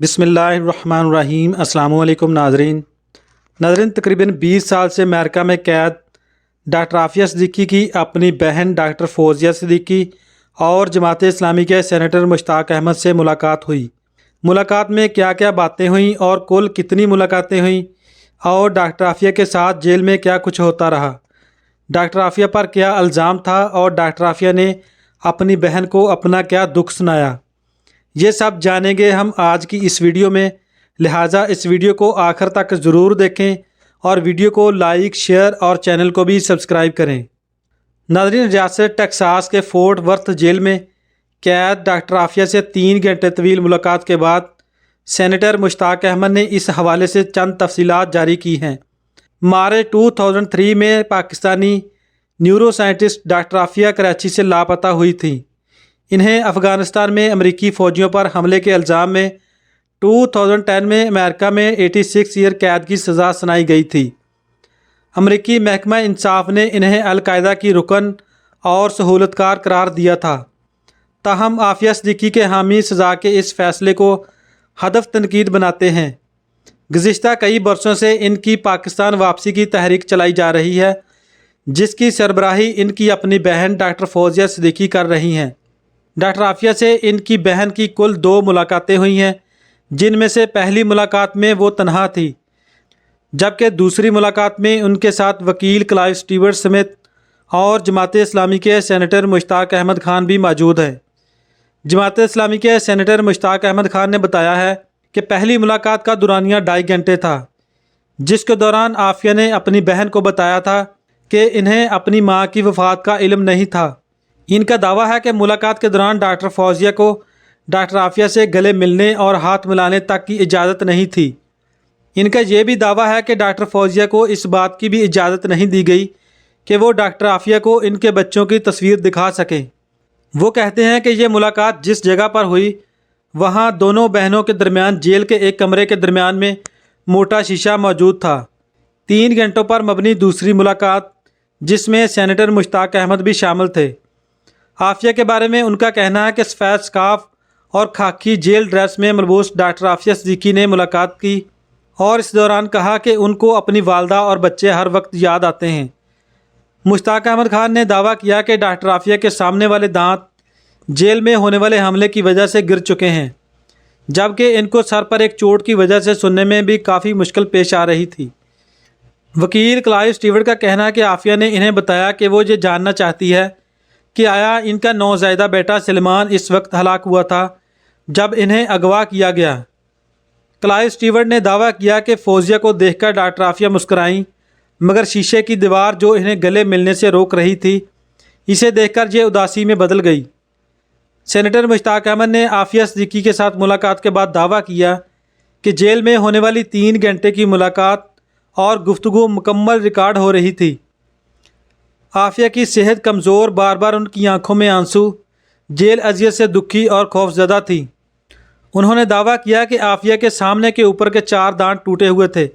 बिस्मिल्लाहिर्रहमानिर्रहीम। अस्सलाम वालेकुम नाज़रीन तकरीबन 20 साल से अमेरिका में कैद डॉक्टर आफिया सिद्दीकी की अपनी बहन डॉक्टर फौजिया सिद्दीकी और जमात इस्लामी के सेनेटर मुश्ताक अहमद से मुलाकात हुई। मुलाकात में क्या क्या बातें हुईं और कुल कितनी मुलाकातें हुईं और डॉक्टर आफिया के साथ जेल में क्या कुछ होता रहा, डॉक्टर आफिया पर क्या इल्ज़ाम था और डॉक्टर आफिया ने अपनी बहन को अपना क्या दुख सुनाया, ये सब जानेंगे हम आज की इस वीडियो में। लिहाजा इस वीडियो को आखिर तक ज़रूर देखें और वीडियो को लाइक, शेयर और चैनल को भी सब्सक्राइब करें। नाज़रीन, रियासत टेक्सास के फोर्ट वर्थ जेल में कैद डॉक्टर आफिया से 3 घंटे तवील मुलाकात के बाद सेनेटर मुश्ताक अहमद ने इस हवाले से चंद तफसीलात जारी की हैं। मार्च 2003 में Pakistani neuro scientist doctor Aafia Karachi से लापता हुई थी। इन्हें अफ़गानिस्तान में अमरीकी फ़ौजियों पर हमले के इल्ज़ाम में 2010 में अमेरिका में 86 ईयर कैद की सज़ा सुनाई गई थी। अमरीकी महकमा इंसाफ ने इन्हें अल-कायदा की रुकन और सहूलतकार करार दिया था। ताहम आफिया सिद्दीकी के हामी सज़ा के इस फ़ैसले को हदफ तनकीद बनाते हैं। गुज़िश्ता कई बरसों से इनकी पाकिस्तान वापसी की तहरीक चलाई जा रही है, जिसकी सरबराही इनकी अपनी बहन डॉक्टर फौजिया सिद्दीकी कर रही हैं। डॉक्टर आफिया से इनकी बहन की कुल 2 मुलाकातें हुई हैं, जिनमें से पहली मुलाकात में वो तन्हा थी, जबकि दूसरी मुलाकात में उनके साथ वकील क्लाइव स्टीवर्ट समेत और जमात इस्लामी के सेनेटर मुश्ताक अहमद खान भी मौजूद हैं। जमात इस्लामी के सेनेटर मुश्ताक अहमद खान ने बताया है कि पहली मुलाकात का दुरानिया 2.5 घंटे था, जिसके दौरान आफिया ने अपनी बहन को बताया था कि इन्हें अपनी माँ की वफ़ात का इल्म नहीं था। इनका दावा है कि मुलाकात के दौरान डॉक्टर फौजिया को डॉक्टर आफिया से गले मिलने और हाथ मिलाने तक की इजाज़त नहीं थी। इनका यह भी दावा है कि डॉक्टर फौजिया को इस बात की भी इजाज़त नहीं दी गई कि वो डॉक्टर आफिया को इनके बच्चों की तस्वीर दिखा सकें। वो कहते हैं कि यह मुलाकात जिस जगह पर हुई वहाँ दोनों बहनों के दरमियान जेल के एक कमरे के दरमियान में मोटा शीशा मौजूद था। 3 घंटों पर मबनी दूसरी मुलाकात, जिसमें सेनेटर मुश्ताक अहमद भी शामिल थे। आफिया के बारे में उनका कहना है कि सफ़ेद स्कार्फ और खाकी जेल ड्रेस में मलबूस डॉक्टर आफिया सिद्दीकी ने मुलाकात की और इस दौरान कहा कि उनको अपनी वालदा और बच्चे हर वक्त याद आते हैं। मुश्ताक अहमद खान ने दावा किया कि डॉक्टर आफिया के सामने वाले दांत जेल में होने वाले हमले की वजह से गिर चुके हैं, जबकि इनको सर पर एक चोट की वजह से सुनने में भी काफ़ी मुश्किल पेश आ रही थी। वकील क्लाइव स्टीवर्ट का कहना है कि आफिया ने इन्हें बताया कि वो ये जानना चाहती है कि आया इनका नौज़ायदा बेटा सलमान इस वक्त हलाक हुआ था जब इन्हें अगवा किया गया। क्लाइव स्टीवर्ट ने दावा किया कि फौजिया को देखकर डॉक्टर आफिया मुस्कुराईं, मगर शीशे की दीवार जो इन्हें गले मिलने से रोक रही थी, इसे देखकर ये उदासी में बदल गई। सेनेटर मुश्ताक अहमद ने आफिया सिद्दीकी के साथ मुलाकात के बाद दावा किया कि जेल में होने वाली 3 घंटे की मुलाकात और गुफ्तगू मुकम्मल रिकॉर्ड हो रही थी। आफिया की सेहत कमज़ोर, बार बार उनकी आंखों में आंसू, जेल अजियत से दुखी और खौफजदा थी। उन्होंने दावा किया कि आफिया के सामने के ऊपर के 4 दांत टूटे हुए थे।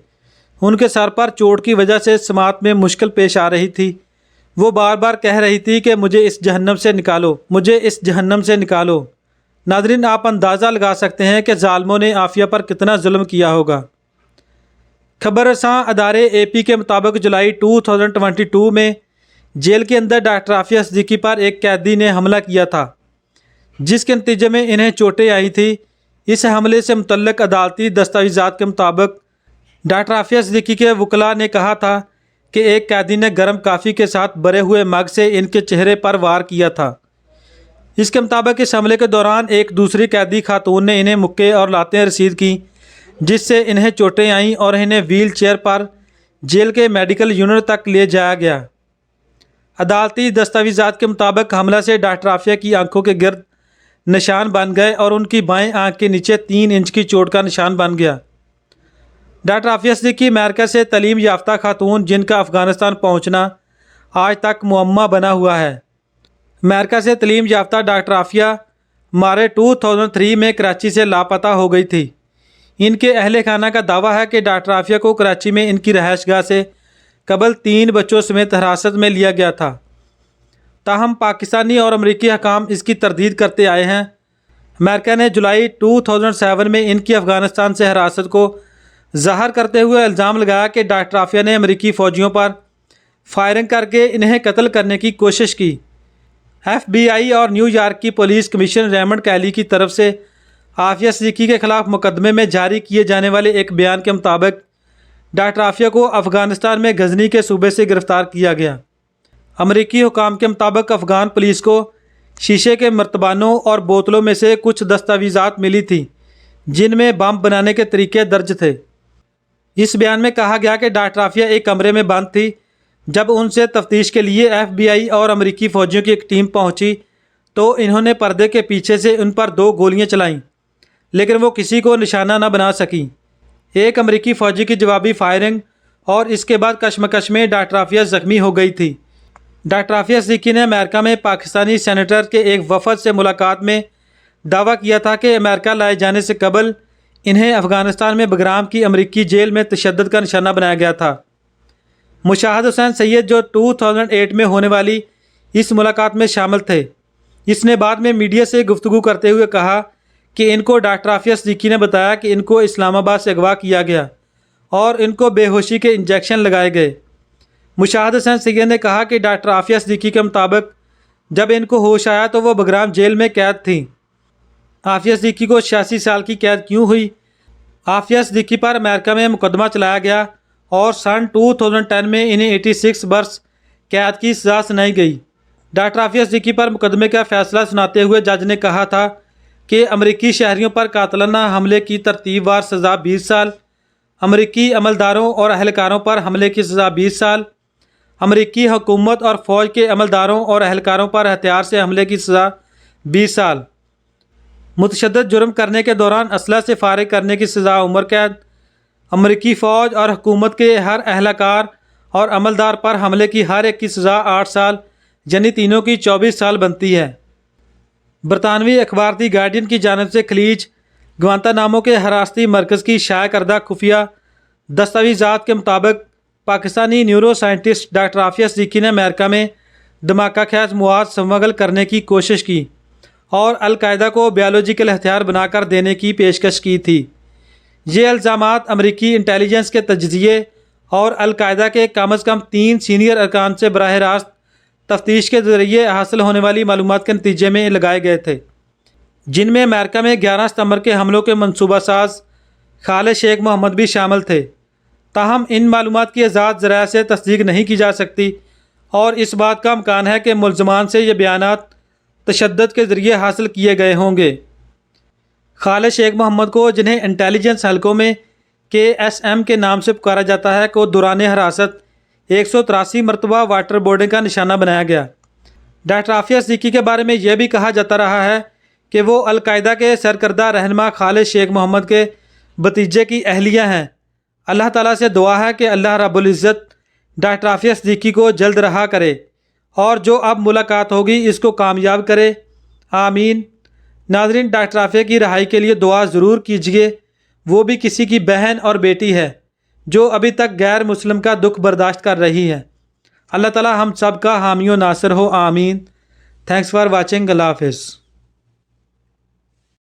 उनके सर पर चोट की वजह से समात में मुश्किल पेश आ रही थी। वो बार बार कह रही थी कि मुझे इस जहन्नम से निकालो, मुझे इस जहन्नम से निकालो। नाज़रीन, आप अंदाज़ा लगा सकते हैं कि ज़ालिमों ने आफिया पर कितना जुल्म किया होगा। खबर रसां अदारे AP के मुताबिक जुलाई 2022 में जेल के अंदर डॉक्टर आफिया सिद्दीकी पर एक कैदी ने हमला किया था, जिसके नतीजे में इन्हें चोटें आई थी। इस हमले से मुतल्लिक अदालती दस्तावेज़ात के मुताबिक डॉक्टर आफिया सिद्दीकी के वकला ने कहा था कि एक कैदी ने गर्म काफ़ी के साथ भरे हुए मग से इनके चेहरे पर वार किया था। इसके मुताबिक इस हमले के दौरान एक दूसरी कैदी खातून ने इन्हें मुक्के और लातें रसीद की, जिससे इन्हें चोटें आईं और इन्हें व्हील चेयर पर जेल के मेडिकल यूनिट तक ले जाया गया। अदालती दस्तावेज़ात के मुताबिक हमला से डॉक्टर आफिया की आंखों के गिर्द निशान बन गए और उनकी बाएं आंख के नीचे 3 इंच की चोट का निशान बन गया। डॉक्टर आफिया सिद्दीकी अमेरिका से तालीम याफ्ता खातून, जिनका अफ़गानिस्तान पहुंचना आज तक मुअम्मा बना हुआ है। अमेरिका से तालीम याफ्ता डॉक्टर आफिया मार्च 2003 में कराची से लापता हो गई थी। इनके अहले खाना का दावा है कि डॉक्टर आफिया को कराची में इनकी रहायशगाह से कबल 3 बच्चों समेत हिरासत में लिया गया था। ताहम पाकिस्तानी और अमरीकी हकाम इसकी तरदीद करते आए हैं। امریکہ نے جولائی 2007 میں ان کی افغانستان سے حراست کو ظاہر کرتے ہوئے الزام لگایا کہ ڈاکٹر عافیہ نے امریکی فوجیوں پر فائرنگ کر کے انہیں قتل کرنے کی کوشش کی۔ ایف بی آئی اور نیو یارک کی پولیس کمشنر ریمنڈ کیلی کی طرف سے عافیہ صدیقی کے خلاف مقدمے میں جاری کیے جانے والے ایک بیان کے مطابق ڈاکٹر عافیہ کو افغانستان میں غزنی کے صوبے سے گرفتار کیا گیا۔ امریکی حکام کے مطابق افغان پولیس کو شیشے کے مرتبانوں اور بوتلوں میں سے کچھ دستاویزات ملی تھی جن میں بم بنانے کے طریقے درج تھے۔ اس بیان میں کہا گیا کہ ڈاکٹر عافیہ ایک کمرے میں بند تھی جب ان سے تفتیش کے لیے ایف بی آئی اور امریکی فوجیوں کی ایک ٹیم پہنچی تو انہوں نے پردے کے پیچھے سے ان پر 2 گولیاں چلائیں، لیکن وہ کسی کو نشانہ نہ بنا سکیں۔ ایک امریکی فوجی کی جوابی فائرنگ اور اس کے بعد کشمکش میں ڈاکٹر عافیہ زخمی ہو گئی تھی۔ ڈاکٹر عافیہ صدیقی نے امریکہ میں پاکستانی سینیٹر کے ایک وفد سے ملاقات میں دعویٰ کیا تھا کہ امریکہ لائے جانے سے قبل انہیں افغانستان میں بگرام کی امریکی جیل میں تشدد کا نشانہ بنایا گیا تھا۔ مشاہد حسین سید جو 2008 میں ہونے والی اس ملاقات میں شامل تھے، اس نے بعد میں میڈیا سے گفتگو کرتے ہوئے کہا کہ ان کو ڈاکٹر عافیہ صدیقی نے بتایا کہ ان کو اسلام آباد سے اغوا کیا گیا اور ان کو بے ہوشی کے انجیکشن لگائے گئے۔ مشاہد حسین سید نے کہا کہ ڈاکٹر عافیہ صدیقی کے مطابق جب ان کو ہوش آیا تو وہ بگرام جیل میں قید تھیں۔ عافیہ صدیقی کو 86 سال کی قید کیوں ہوئی؟ عافیہ صدیقی پر امریکہ میں مقدمہ چلایا گیا اور سن 2010 میں انہیں 86 برس قید کی سزا سنائی گئی۔ ڈاکٹر عافیہ صدیقی پر مقدمے کا فیصلہ سناتے ہوئے جج نے کہا تھا کہ امریکی شہریوں پر قاتلانہ حملے کی ترتیب وار سزا 20 سال، امریکی عملداروں اور اہلکاروں پر حملے کی سزا 20 سال، امریکی حکومت اور فوج کے عملداروں اور اہلکاروں پر ہتھیار سے حملے کی سزا 20 سال، متشدد جرم کرنے کے دوران اسلحہ سے فارغ کرنے کی سزا عمر قید، امریکی فوج اور حکومت کے ہر اہلکار اور عملدار پر حملے کی ہر ایک کی سزا 8 سال یعنی تینوں کی 24 سال بنتی ہے۔ برطانوی اخبار دی گارڈین کی جانب سے خلیج گوانتانامو کے حراستی مرکز کی شائع کردہ خفیہ دستاویزات کے مطابق Pakistani neuro scientist doctor Aafia Siddiqui نے امریکہ میں دھماکہ خیز مواد سمگل کرنے کی کوشش کی اور القاعدہ کو بایولوجیکل ہتھیار بنا کر دینے کی پیشکش کی تھی۔ یہ الزامات امریکی انٹیلیجنس کے تجزیے اور القاعدہ کے کم از کم 3 سینئر ارکان سے براہ راست تفتیش کے ذریعے حاصل ہونے والی معلومات کے نتیجے میں لگائے گئے تھے، جن میں امریکہ میں 11 ستمبر کے حملوں کے منصوبہ ساز خالد شیخ محمد بھی شامل تھے۔ تاہم ان معلومات کی آزاد ذرائع سے تصدیق نہیں کی جا سکتی اور اس بات کا امکان ہے کہ ملزمان سے یہ بیانات تشدد کے ذریعے حاصل کیے گئے ہوں گے۔ خالد شیخ محمد کو، جنہیں انٹیلیجنس حلقوں میں KSM کے نام سے پکارا جاتا ہے، کو دوران حراست 183 مرتبہ واٹر بورڈنگ کا نشانہ بنایا گیا۔ ڈاکٹر عافیہ صدیقی کے بارے میں یہ بھی کہا جاتا رہا ہے کہ وہ القاعدہ کے سرکردہ رہنما خالد شیخ محمد کے بھتیجے کی اہلیہ ہیں۔ اللہ تعالیٰ سے دعا ہے کہ اللہ رب العزت ڈاکٹر عافیہ صدیقی کو جلد رہا کرے اور جو اب ملاقات ہوگی اس کو کامیاب کرے، آمین۔ ناظرین، ڈاکٹر عافیہ کی رہائی کے لیے دعا ضرور کیجیے۔ وہ بھی کسی کی بہن اور بیٹی ہے جو ابھی تک غیر مسلم کا دکھ برداشت کر رہی ہے۔ اللہ تعالیٰ ہم سب کا حامی و ناصر ہو، آمین۔ تھینکس فار واچنگ، اللہ حافظ۔